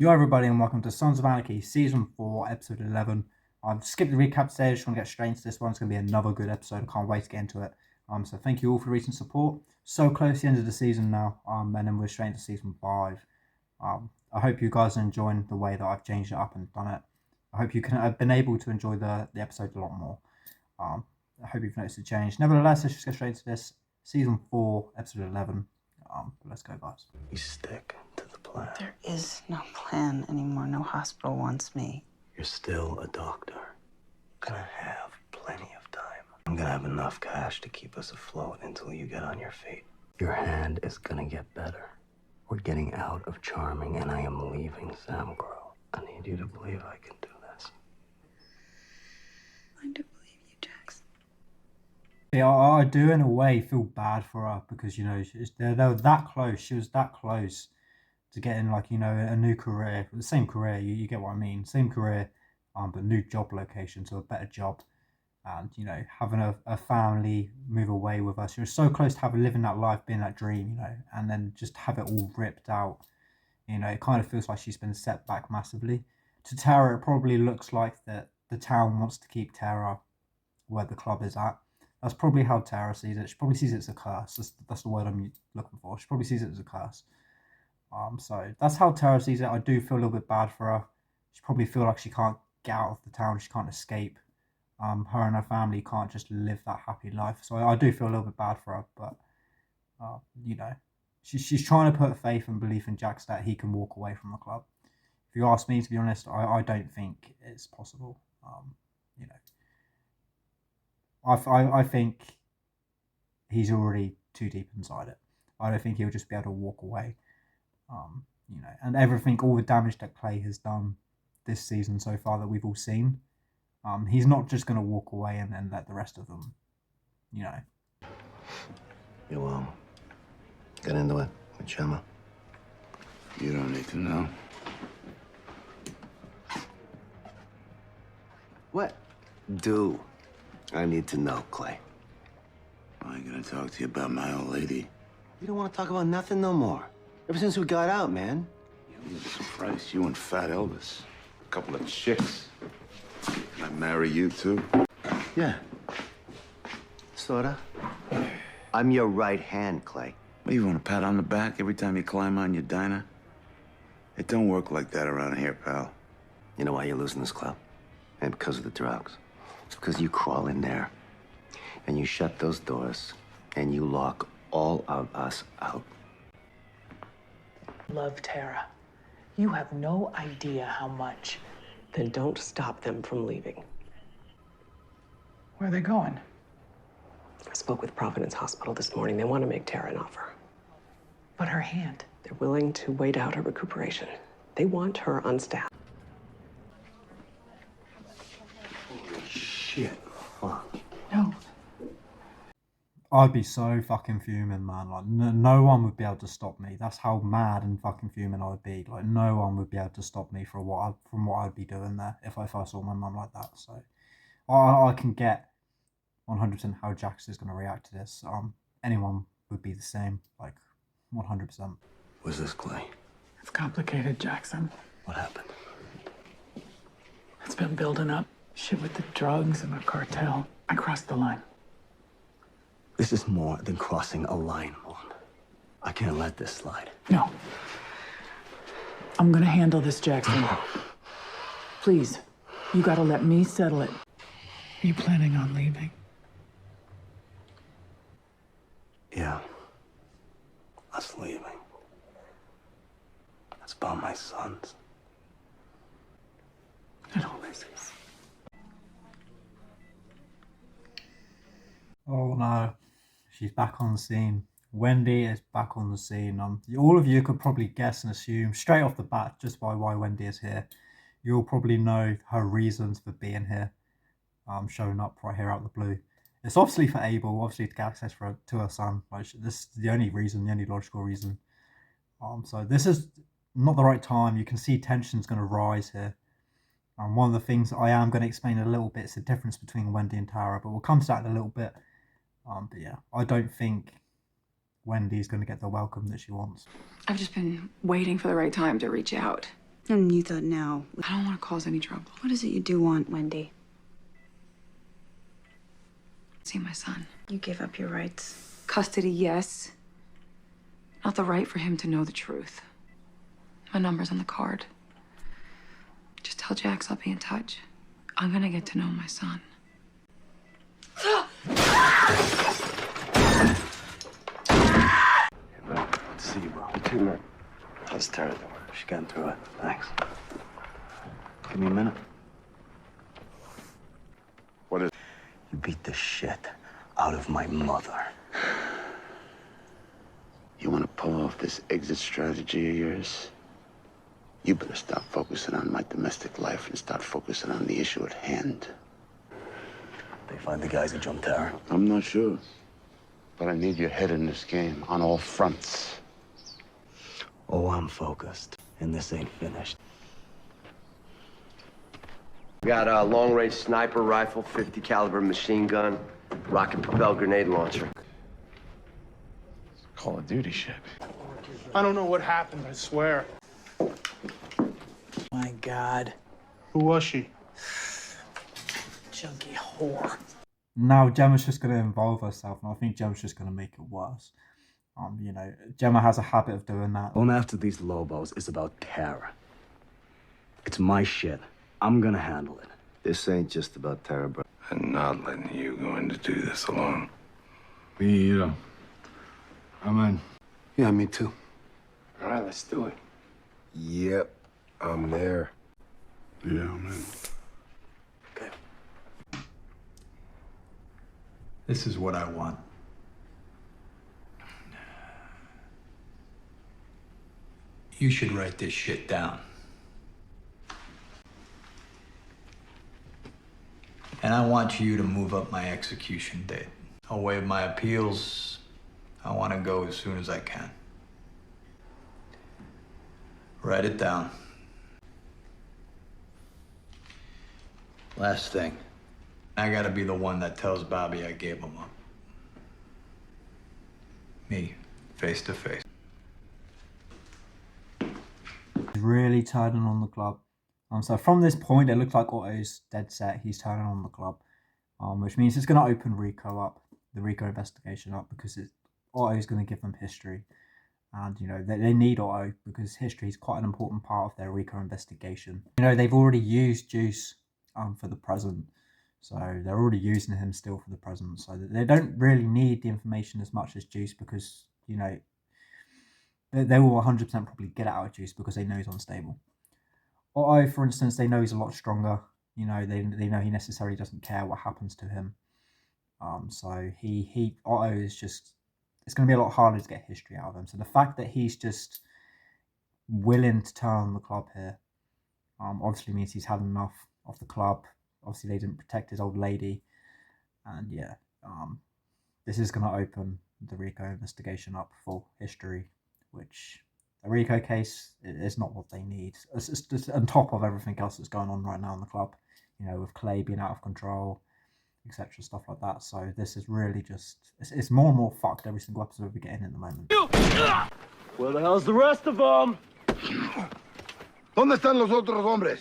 Yo, everybody, and welcome to Sons of Anarchy, Season 4, Episode 11. Skip the recap today, I just want to get straight into this one. It's going to be another good episode. I can't wait to get into it. So thank you all for the recent support. So close to the end of the season now, and then we're straight into Season 5. I hope you guys are enjoying the way that I've changed it up and done it. I hope you can have been able to enjoy the episode a lot more. I hope you've noticed the change. Nevertheless, let's just get straight into this. Season 4, Episode 11. Let's go, guys. We stick to the plan. There is no plan anymore. No hospital wants me. You're still a doctor. Gonna have plenty of time. I'm gonna have enough cash to keep us afloat until you get on your feet. Your hand is gonna get better. We're getting out of Charming, and I am leaving Sam Grow. I need you to believe I can do this. I do believe you, Jackson. Yeah, I do in a way feel bad for her because they were that close. She was that close to getting a new career, the same career. You get what I mean? Same career, but new job location, so a better job, and having a family move away with us. She was so close to living that life, being that dream, and then just have it all ripped out. It kind of feels like she's been set back massively. To Tara, it probably looks like that the town wants to keep Tara where the club is at. That's probably how Tara sees it. She probably sees it as a curse. That's the word I'm looking for. She probably sees it as a curse. So that's how Tara sees it. I do feel a little bit bad for her. She probably feel like she can't get out of the town. She can't escape. Her and her family can't just live that happy life. So I do feel a little bit bad for her. But uh, you know, she's trying to put faith and belief in Jax that he can walk away from the club. If you ask me, to be honest, I don't think it's possible. You know, I think he's already too deep inside it. I don't think he'll just be able to walk away. And everything, all the damage that Clay has done this season so far that we've all seen, he's not just going to walk away and let the rest of them, you know. You, get into it with Gemma. You don't need to know. What? Do I need to know, Clay? I ain't gonna talk to you about my old lady. You don't want to talk about nothing no more. Ever since we got out, man. You surprised you and Fat Elvis. A couple of chicks. Can I marry you, too? Yeah. Sorta. I'm your right hand, Clay. What, do you want a pat on the back every time you climb on your diner? It don't work like that around here, pal. You know why you're losing this club? And because of the drugs. It's because you crawl in there, and you shut those doors, and you lock all of us out. Love Tara. You have no idea how much. Then don't stop them from leaving. Where are they going? I spoke with Providence Hospital this morning. They want to make Tara an offer. But her hand. They're willing to wait out her recuperation. They want her on staff. Holy shit. Fuck. No. I'd be so fucking fuming, man. Like, no one would be able to stop me. That's how mad and fucking fuming I would be. Like, no one would be able to stop me from what I'd be doing there if I saw my mum like that. So, I can get 100% how Jax is going to react to this. Anyone would be the same, like 100%. What's this, Clay? It's complicated, Jackson. What happened? It's been building up. Shit with the drugs and the cartel. I crossed the line. This is more than crossing a line, Vaughn. I can't let this slide. No. I'm gonna handle this, Jackson. Please, you gotta let me settle it. Are you planning on leaving? Yeah. Us leaving. That's about my sons. It always is. Oh no, she's back on the scene. Wendy is back on the scene. All of you could probably guess and assume straight off the bat just by why Wendy is here. You'll probably know her reasons for being here, showing up right here out of the blue. It's obviously for Abel, obviously to get access to her son. Like, this is the only reason, the only logical reason. So this is not the right time. You can see tension's going to rise here. One of the things that I am going to explain a little bit is the difference between Wendy and Tara, but we'll come to that in a little bit. But yeah, I don't think Wendy's going to get the welcome that she wants. I've just been waiting for the right time to reach out. And you thought now, I don't want to cause any trouble. what is it you do want, Wendy? See my son. You gave up your rights. Custody, yes. Not the right for him to know the truth. My number's on the card. Just tell Jax I'll be in touch. I'm gonna get to know my son. Good to see you, bro. You too, man. How's Tara doing? She's getting through it. Thanks. Give me a minute. What is... You beat the shit out of my mother. You want to pull off this exit strategy of yours? You better stop focusing on my domestic life and start focusing on the issue at hand. They find the guys who jumped Tara. I'm not sure, but I need your head in this game on all fronts. Oh, I'm focused, and this ain't finished. Got a long-range sniper rifle, 50 caliber machine gun, rocket-propelled grenade launcher. Call of Duty shit. I don't know what happened, I swear. My God. Who was she? Junkie whore. Now Gemma's just going to involve herself, and I think Gemma's just going to make it worse. You know, Gemma has a habit of doing that. Going after these Lobos is about Tara. It's my shit. I'm gonna handle it. This ain't just about Tara, bro. I'm not letting you go in to do this alone. Me either. I'm in. Yeah, me too. All right, let's do it. Yep, I'm there. Yeah, I'm in. Okay. This is what I want. You should write this shit down. And I want you to move up my execution date. I'll waive my appeals. I want to go as soon as I can. Write it down. Last thing. I gotta be the one that tells Bobby I gave him up. Me, face to face. He's really turning on the club. So from this point, it looks like Otto's dead set. He's turning on the club, which means it's going to open Rico up, the Rico investigation up, because Otto's going to give them history. And, you know, they need Otto because history is quite an important part of their Rico investigation. You know, they've already used Juice for the present. So they're already using him still for the present. So they don't really need the information as much as Juice because, you know, they will 100% probably get it out of Juice because they know he's unstable. Otto, for instance, they know he's a lot stronger. You know, they know he necessarily doesn't care what happens to him. So Otto is just, it's going to be a lot harder to get history out of him. So the fact that he's just willing to turn on the club here, obviously means he's had enough of the club. Obviously, they didn't protect his old lady, and yeah, this is going to open the Rico investigation up for history, which the Rico case is not what they need. It's just on top of everything else that's going on right now in the club, you know, with Clay being out of control, etc., stuff like that. So this is really just, it's more and more fucked every single episode we're getting at the moment. Where the hell's the rest of them? ¿Dónde están los otros hombres?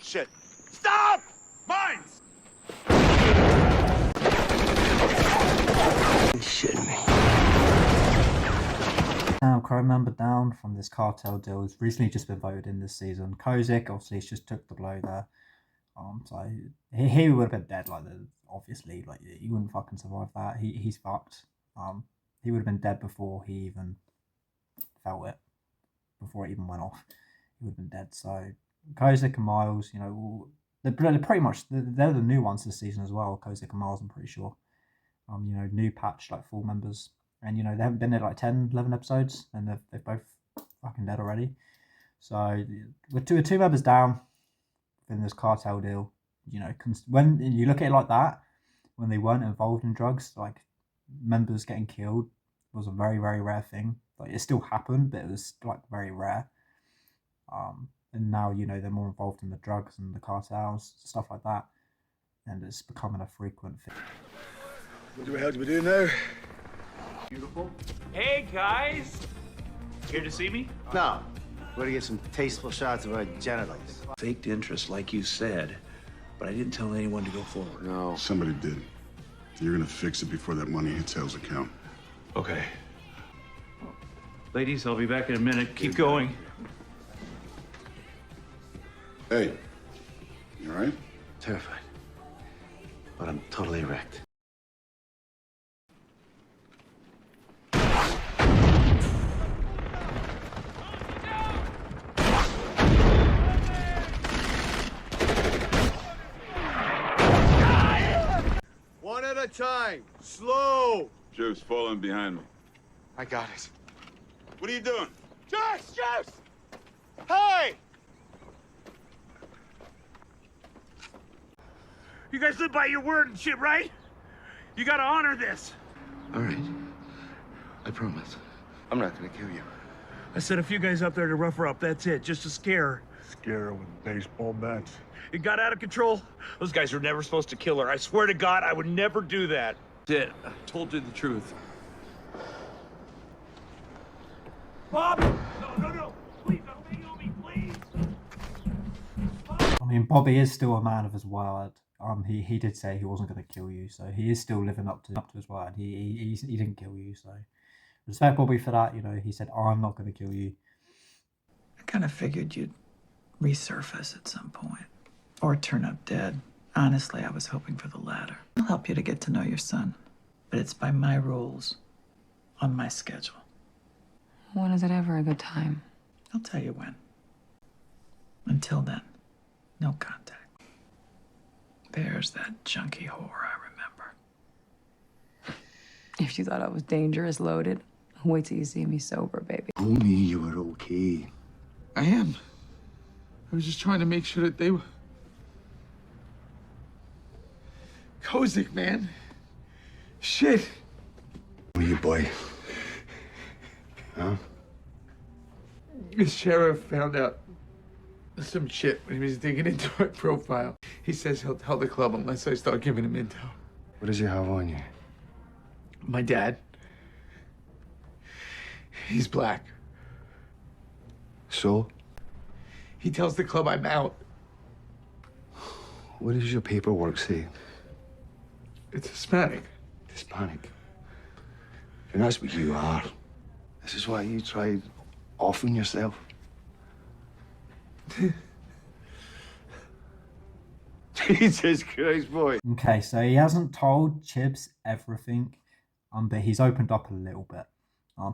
Shit. Stop! Mines! You shitting me? Now, Crow member down from this cartel deal has recently just been voted in this season. Kozik obviously just took the blow there. So he would have been dead, like, obviously, like, he wouldn't fucking survive that. He's fucked. He would have been dead before he even felt it, before it even went off. He would have been dead. So Kozik and Miles, you know, they're pretty much, they're the new ones this season as well. Kozik and Miles, I'm pretty sure. You know, new patch, like, full members. And, you know, they haven't been there like 10, 11 episodes, and they're both fucking dead already. So with two members down in this cartel deal, you know, when you look at it like that, when they weren't involved in drugs, like, members getting killed was a very, very rare thing. Like, it still happened, but it was, like, very rare. And now, you know, they're more involved in the drugs and the cartels, stuff like that, and it's becoming a frequent thing. What the hell do we do now? Beautiful. Hey, guys! Here to see me? No. We're to get some tasteful shots of our genitals. Faked interest, like you said, but I didn't tell anyone to go forward. No. Somebody did. You're gonna fix it before that money hits Hale's account. Okay. Ladies, I'll be back in a minute. Keep going. Hey, you all right? Terrified. But I'm totally wrecked. One at a time. Slow. Juice, fall in behind me. I got it. What are you doing? Juice! Hey! You guys live by your word and shit, right? You gotta honor this. All right. I promise. I'm not gonna kill you. I sent a few guys up there to rough her up. That's it, just to scare her. Scare her with baseball bats. It got out of control. Those guys were never supposed to kill her. I swear to God, I would never do that. Did. I told you the truth. Bob! No. Please, I'm begging on me, please. I mean, Bobby is still a man of his word. He did say he wasn't going to kill you, so he is still living up to his word. He didn't kill you, so respect Bobby for that. You know, he said, "I'm not going to kill you." I kind of figured you'd resurface at some point, or turn up dead. Honestly, I was hoping for the latter. I'll help you to get to know your son, but it's by my rules, on my schedule. When is it ever a good time? I'll tell you when. Until then, no contact. There's that junkie whore I remember. If you thought I was dangerous, loaded, wait till you see me sober, baby. Told me you were okay. I am. I was just trying to make sure that they were... Kozik, man. Shit. Who are you, boy? Huh? The sheriff found out some shit when he was digging into my profile. He says he'll tell the club unless I start giving him intel. What does he have on you? My dad. He's black. So? He tells the club I'm out. What does your paperwork say? It's Hispanic. Hispanic? And that's what you are. This is why you tried offing yourself. Jesus Christ, boy. Okay, so he hasn't told Chibs everything, but he's opened up a little bit.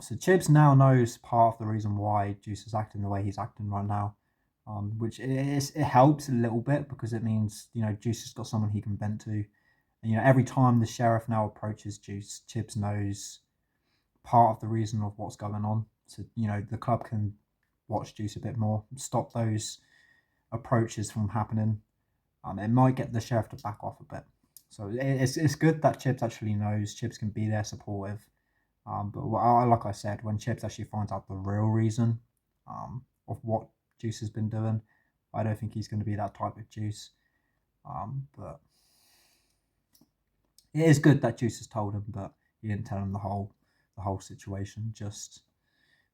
So Chibs now knows part of the reason why Juice is acting the way he's acting right now, which it helps a little bit because it means, you know, Juice has got someone he can vent to. And, you know, every time the sheriff now approaches Juice, Chibs knows part of the reason of what's going on. So, you know, the club can watch Juice a bit more, stop those approaches from happening. It might get the sheriff to back off a bit. So it's good that Chibs actually knows. Chibs can be there supportive. But like I said, when Chibs actually finds out the real reason of what Juice has been doing, I don't think he's going to be that type of Juice. But it is good that Juice has told him, but he didn't tell him the whole situation. Just,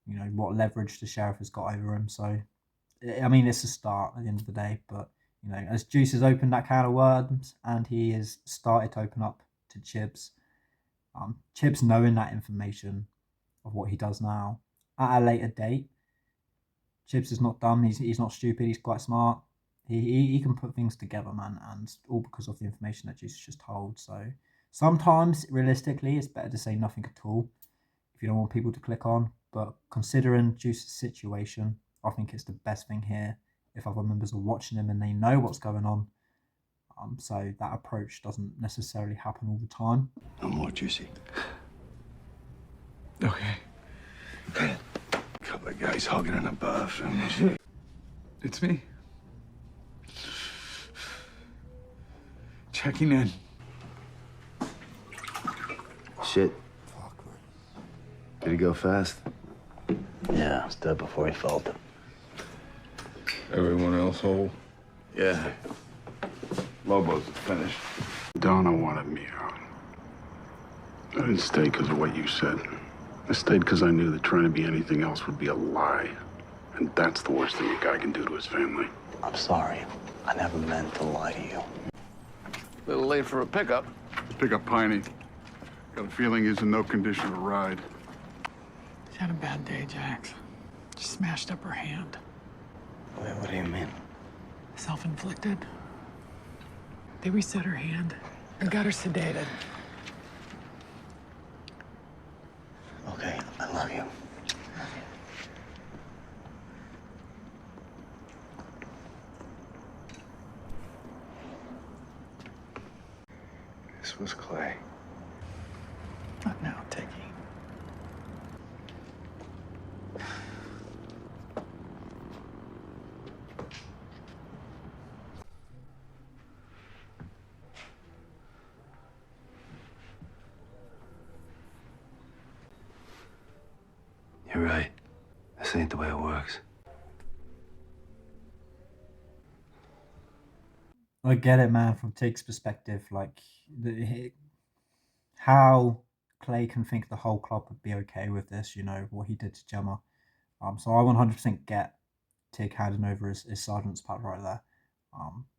you know, what leverage the sheriff has got over him. So, I mean, it's a start at the end of the day. But, you know, as Juice has opened that can of worms and he has started to open up to Chibs, Chibs knowing that information of what he does now at a later date, Chibs is not dumb. He's not stupid. He's quite smart. He can put things together, man, and all because of the information that Juice has just told. So sometimes, realistically, it's better to say nothing at all if you don't want people to click on. But considering Juice's situation, I think it's the best thing here if other members are watching him and they know what's going on. So that approach doesn't necessarily happen all the time. No more Juicy. Okay. Couple of guys hugging in a bathroom. It's me. Checking in. Shit. Fuck, man. Did he go fast? Yeah, it's dead before he felt it. Everyone else whole? Yeah. Lobo's finished. Donna wanted me out. I didn't stay because of what you said. I stayed because I knew that trying to be anything else would be a lie. And that's the worst thing a guy can do to his family. I'm sorry. I never meant to lie to you. A little late for a pickup. Pick up Piney. Got a feeling he's in no condition to ride. She had a bad day, Jax. She smashed up her hand. Wait, what do you mean? Self-inflicted. They reset her hand and got her sedated. Okay, I love you. This was Clay. Not now, Tiggy. You're right. This ain't the way it works. I get it, man, from Tig's perspective. Like, how Clay can think the whole club would be okay with this, what he did to Gemma. So I 100% get Tig handing over his sergeant's pad right there.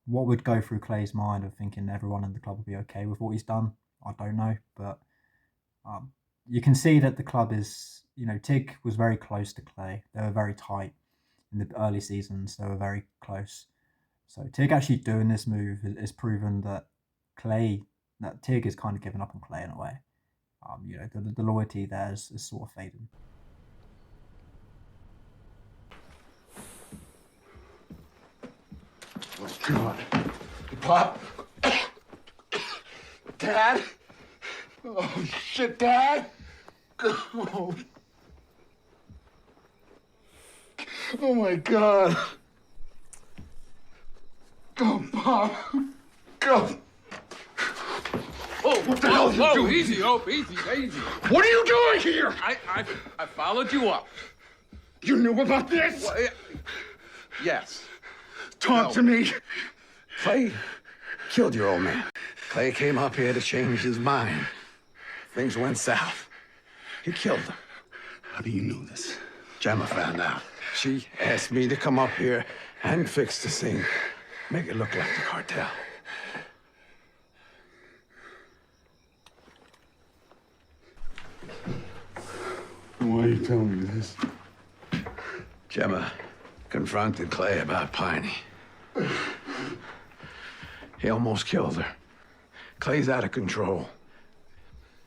What would go through Clay's mind of thinking everyone in the club would be okay with what he's done? I don't know, but you can see that the club is, Tig was very close to Clay. They were very tight in the early seasons. They were very close. So Tig actually doing this move is proven that Tig is kind of giving up on Clay in a way. The loyalty there is sort of fading. Oh, God. Pop? Dad? Oh, shit, Dad? Oh. Oh, my God. Go, Pop. Go. Oh, What the hell are you doing? Easy, Hope, easy. What are you doing here? I followed you up. You knew about this? Well, yes. Talk to me. Clay killed your old man. Clay came up here to change his mind. Things went south. He killed him. How do you know this? Gemma found out. She asked me to come up here and fix the scene. Make it look like the cartel. Why are you telling me this? Gemma confronted Clay about Piney. He almost killed her. Clay's out of control.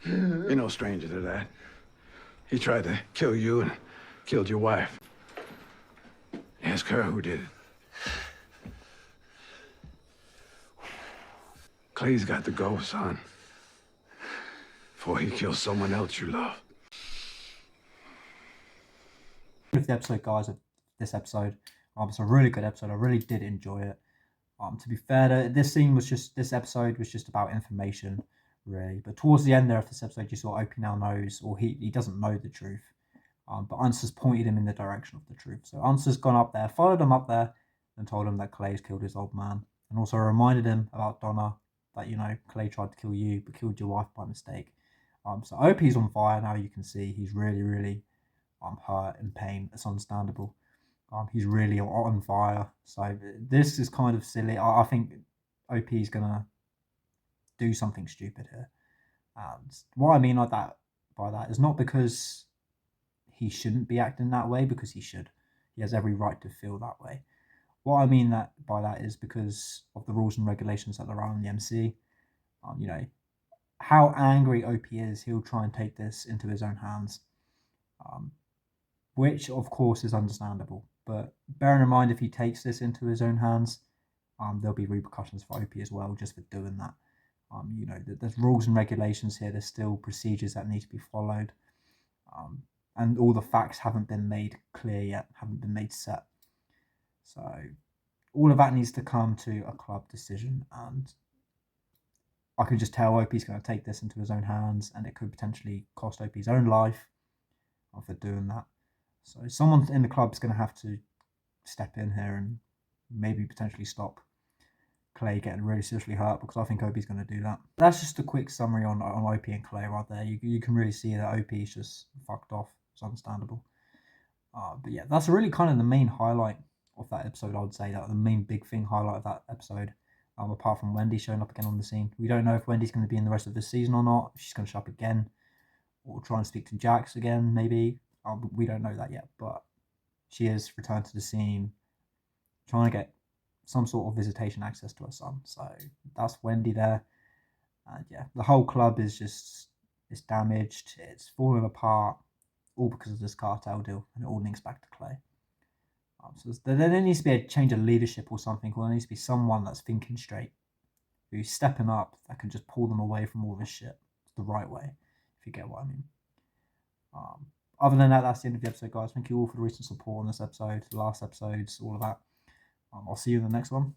You're no stranger to that. He tried to kill you and killed your wife. Ask her who did it. Clay's got to go, son. Before he kills someone else you love. With the episode, guys, of this episode, it's a really good episode. I really did enjoy it. To be fair, this episode was just about information, really. But towards the end there of this episode, you saw Opie now knows, or he doesn't know the truth. But Unser's pointed him in the direction of the truth. So Unser's gone up there, followed him up there, and told him that Clay's killed his old man. And also reminded him about Donna, that, Clay tried to kill you, but killed your wife by mistake. So Opie's on fire now, you can see. He's really, really hurt, in pain. It's understandable. He's really on fire. So this is kind of silly. I think OP is going to do something stupid here. And what I mean by that is not because he shouldn't be acting that way, because he should. He has every right to feel that way. What I mean by that is because of the rules and regulations that are around the MC. How angry OP is, he'll try and take this into his own hands. Which, of course, is understandable. But bearing in mind, if he takes this into his own hands, there'll be repercussions for OP as well, just for doing that. There's rules and regulations here. There's still procedures that need to be followed. And all the facts haven't been made clear yet, haven't been made set. So all of that needs to come to a club decision. And I can just tell OP's going to take this into his own hands, and it could potentially cost OP's own life for doing that. So someone in the club is going to have to step in here and maybe potentially stop Clay getting really seriously hurt, because I think Opie's going to do that. That's just a quick summary on Opie and Clay right there. You can really see that Opie's just fucked off. It's understandable. But yeah, that's really kind of the main highlight of that episode. I would say that the main big thing highlight of that episode. Apart from Wendy showing up again on the scene, we don't know if Wendy's going to be in the rest of the season or not. If she's going to show up again, or try and speak to Jax again, maybe. We don't know that yet, but she has returned to the scene, trying to get some sort of visitation access to her son. So that's Wendy there. And yeah, the whole club is it's damaged, it's falling apart, all because of this cartel deal, and it all links back to Clay. So there needs to be a change of leadership or something, or there needs to be someone that's thinking straight, who's stepping up, that can just pull them away from all this shit the right way, if you get what I mean. Other than that, that's the end of the episode, guys. Thank you all for the recent support on this episode, the last episodes, all of that. I'll see you in the next one.